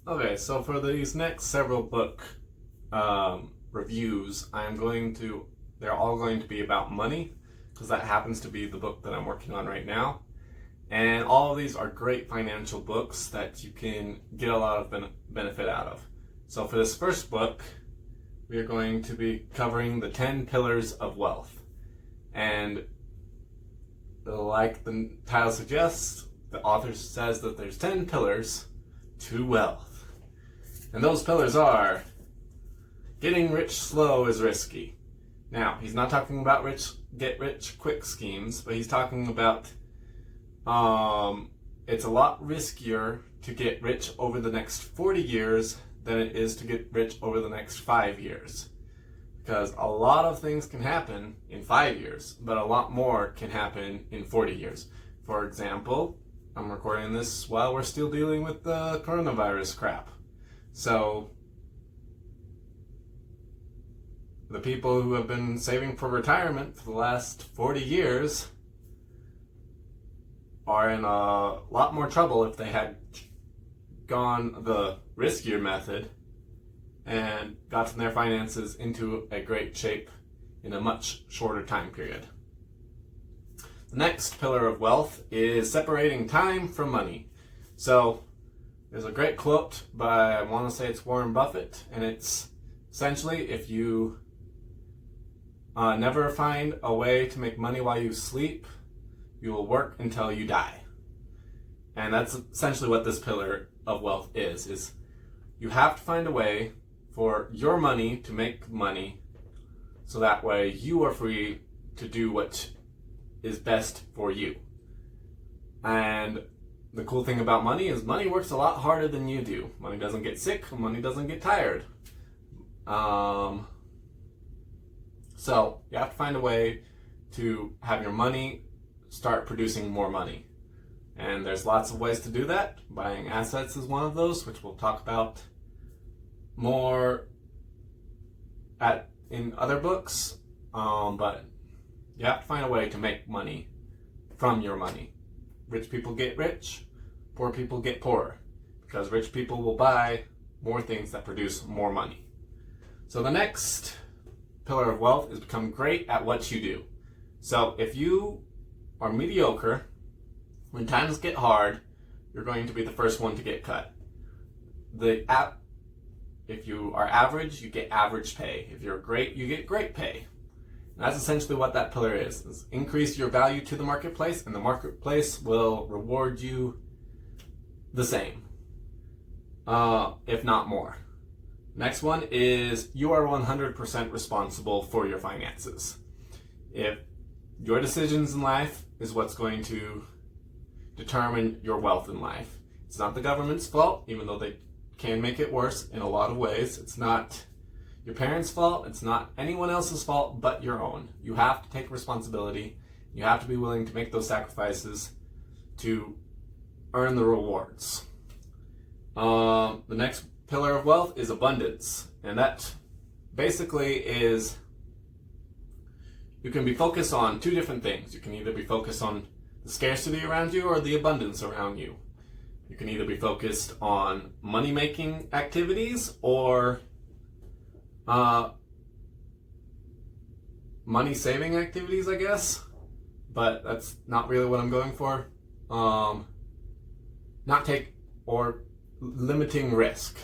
Okay, so for these next several book reviews, they're all going to be about money, because that happens to be the book that I'm working on right now. And all of these are great financial books that you can get a lot of benefit out of. So for this first book, we are going to be covering the 10 Pillars of Wealth. And like the title suggests, the author says that there's 10 pillars to wealth. And those pillars are: getting rich slow is risky. Now, he's not talking about get rich quick schemes, but he's talking about it's a lot riskier to get rich over the next 40 years than it is to get rich over the next 5 years. Because a lot of things can happen in 5 years, but a lot more can happen in 40 years. For example, I'm recording this while we're still dealing with the coronavirus crap. So, the people who have been saving for retirement for the last 40 years are in a lot more trouble if they had gone the riskier method and gotten their finances into a great shape in a much shorter time period. The next pillar of wealth is separating time from money. So there's a great quote by, I want to say it's Warren Buffett, and it's essentially, if you never find a way to make money while you sleep, you will work until you die. And that's essentially what this pillar of wealth is you have to find a way for your money to make money, so that way you are free to do what is best for you. And the cool thing about money is money works a lot harder than you do. Money doesn't get sick, money doesn't get tired. So you have to find a way to have your money start producing more money. And there's lots of ways to do that. Buying assets is one of those, which we'll talk about more in other books. But you have to find a way to make money from your money. Rich people get rich, poor people get poorer, because rich people will buy more things that produce more money. So the next pillar of wealth is become great at what you do. So if you are mediocre, when times get hard, you're going to be the first one to get cut. If you are average, you get average pay. If you're great, you get great pay. And that's essentially what that pillar is increase your value to the marketplace, and the marketplace will reward you the same, if not more. Next one is you are 100% responsible for your finances. If your decisions in life is what's going to determine your wealth in life. It's not the government's fault, even though they can make it worse in a lot of ways. It's not your parents' fault. It's not anyone else's fault but your own. You have to take responsibility. You have to be willing to make those sacrifices to earn the rewards. The next pillar of wealth is abundance. And that basically is, you can be focused on two different things. You can either be focused on the scarcity around you or the abundance around you. You can either be focused on money-making activities or money-saving activities, I guess. But that's not really what I'm going for. Limiting risk.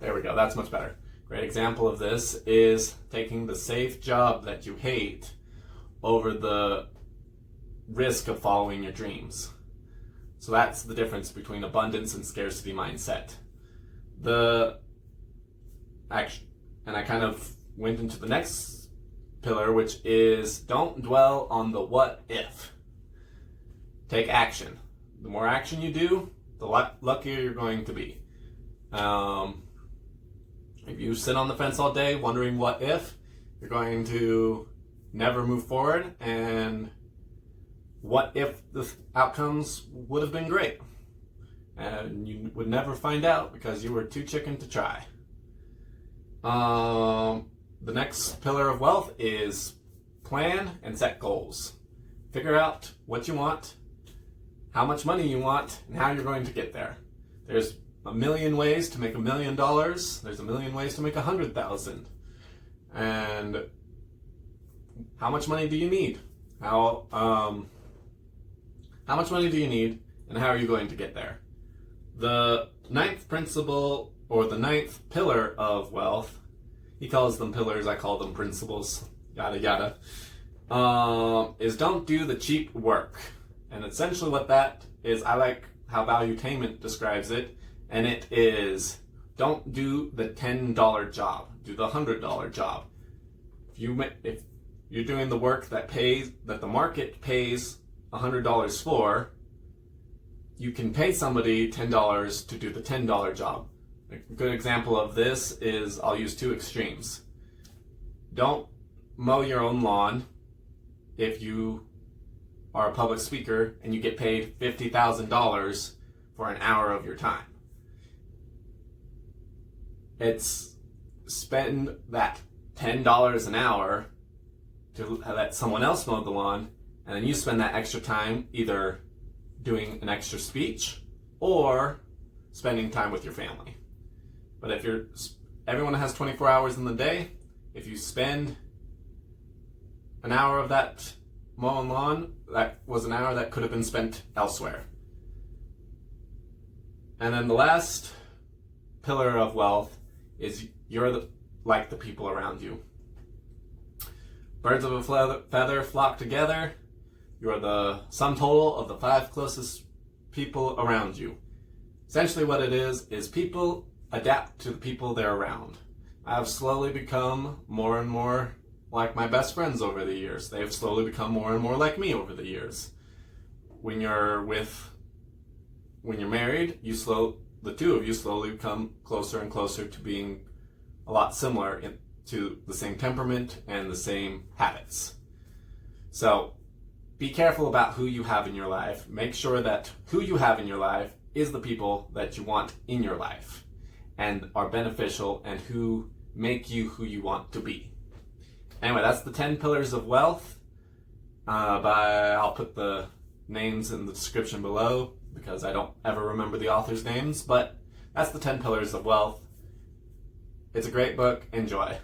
There we go, that's much better. Great example of this is taking the safe job that you hate over the risk of following your dreams. So that's the difference between abundance and scarcity mindset. And I kind of went into the next pillar, which is don't dwell on the what if. Take action. The more action you do, the luckier you're going to be. If you sit on the fence all day wondering what if, you're going to never move forward, and what if the outcomes would have been great? And you would never find out because you were too chicken to try. The next pillar of wealth is plan and set goals. Figure out what you want, how much money you want, and how you're going to get there. There's a million ways to make $1 million. There's a million ways to make 100,000. And how much money do you need? How much money do you need, and how are you going to get there? The ninth principle, or the ninth pillar of wealth, he calls them pillars, I call them principles, yada yada, is don't do the cheap work. And essentially what that is, I like how Valuetainment describes it, and it is don't do the $10 job, do the $100 job. If you're doing the work that the market pays $100 for, you can pay somebody $10 to do the $10 job. A good example of this is, I'll use two extremes. Don't mow your own lawn if you are a public speaker and you get paid $50,000 for an hour of your time. It's spend that $10 an hour to let someone else mow the lawn, and then you spend that extra time either doing an extra speech or spending time with your family. But if everyone has 24 hours in the day, if you spend an hour of that mowing lawn, that was an hour that could have been spent elsewhere. And then the last pillar of wealth is you're like the people around you. Birds of a feather flock together. You're the sum total of the 5 closest people around you. Essentially what it is people adapt to the people they're around. I've slowly become more and more like my best friends over the years. They've slowly become more and more like me over the years. When you're married, the two of you slowly become closer and closer to being a lot similar to the same temperament and the same habits. So be careful about who you have in your life. Make sure that who you have in your life is the people that you want in your life and are beneficial and who make you who you want to be. Anyway, that's the 10 pillars of wealth. I'll put the names in the description below because I don't ever remember the author's names, but that's the 10 pillars of wealth. It's a great book. Enjoy.